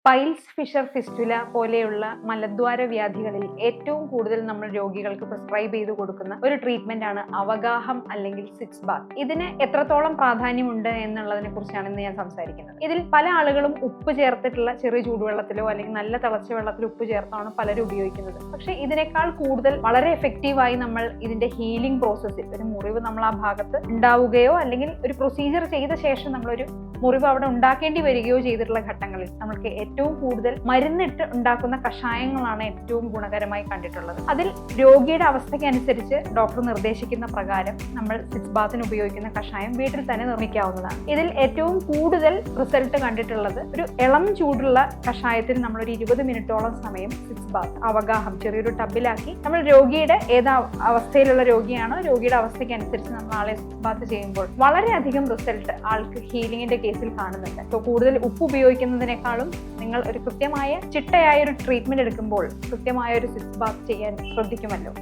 Piles Fisher fistula പോലെയുള്ള മലദ്വാര വ്യാധികളിൽ ഏറ്റവും കൂടുതൽ നമ്മൾ രോഗികൾക്ക് പ്രിസ്ക്രൈബ് ചെയ്ത് കൊടുക്കുന്ന ഒരു ട്രീറ്റ്മെന്റ് ആണ് അവഗാഹം അല്ലെങ്കിൽ സിറ്റ്സ് ബാത്ത്. ഇതിന് എത്രത്തോളം പ്രാധാന്യമുണ്ട് എന്നുള്ളതിനെ കുറിച്ചാണ് ഇന്ന് ഞാൻ സംസാരിക്കുന്നത്. ഇതിൽ പല ആളുകളും ഉപ്പ് ചേർത്തിട്ടുള്ള ചെറിയ ചൂടുവെള്ളത്തിലോ അല്ലെങ്കിൽ നല്ല തിളച്ച വെള്ളത്തിൽ ഉപ്പ് ചേർത്താണ് പലരും ഉപയോഗിക്കുന്നത്. പക്ഷേ ഇതിനേക്കാൾ കൂടുതൽ വളരെ എഫക്റ്റീവായി നമ്മൾ ഇതിന്റെ ഹീലിംഗ് പ്രോസസ്സിൽ ഒരു മുറിവ് നമ്മൾ ആ ഭാഗത്ത് ഉണ്ടാവുകയോ അല്ലെങ്കിൽ ഒരു പ്രൊസീജിയർ ചെയ്ത ശേഷം നമ്മളൊരു മുറിവ് അവിടെ ഉണ്ടാക്കേണ്ടി വരികയോ ചെയ്തിട്ടുള്ള ഘട്ടങ്ങളിൽ നമ്മൾക്ക് ഏറ്റവും കൂടുതൽ മരുന്നിട്ട് ഉണ്ടാക്കുന്ന കഷായങ്ങളാണ് ഏറ്റവും ഗുണകരമായി കണ്ടിട്ടുള്ളത്. അതിൽ രോഗിയുടെ അവസ്ഥയ്ക്ക് അനുസരിച്ച് ഡോക്ടർ നിർദ്ദേശിക്കുന്ന പ്രകാരം നമ്മൾ സിറ്റ്സ് ബാത്തിന് ഉപയോഗിക്കുന്ന കഷായം വീട്ടിൽ തന്നെ നിർമ്മിക്കാവുന്നതാണ്. ഇതിൽ ഏറ്റവും കൂടുതൽ റിസൾട്ട് കണ്ടിട്ടുള്ളത് ഒരു ഇളം ചൂടുള്ള കഷായത്തിൽ നമ്മൾ ഒരു 20 മിനിറ്റോളം സമയം സിറ്റ്സ് ബാത്ത് അവഗാഹം ചെറിയൊരു ടബിലാക്കി നമ്മൾ രോഗിയുടെ ഏത് അവസ്ഥയിലുള്ള രോഗിയാണോ രോഗിയുടെ അവസ്ഥയ്ക്ക് അനുസരിച്ച് നമ്മൾ ആളെ സിറ്റ്സ് ബാത്ത് ചെയ്യുമ്പോൾ വളരെയധികം റിസൾട്ട് ആൾക്ക് ഹീലിംഗിന്റെ കേസിൽ കാണുന്നുണ്ട്. അപ്പോൾ കൂടുതൽ ഉപ്പ് ഉപയോഗിക്കുന്നതിനേക്കാളും നിങ്ങൾ ഒരു കൃത്യമായ ചിട്ടയായ ഒരു ട്രീറ്റ്മെന്റ് എടുക്കുമ്പോൾ കൃത്യമായ ഒരു സിറ്റ്സ് ബാത്ത് ചെയ്യാൻ ശ്രദ്ധിക്കുമല്ലോ.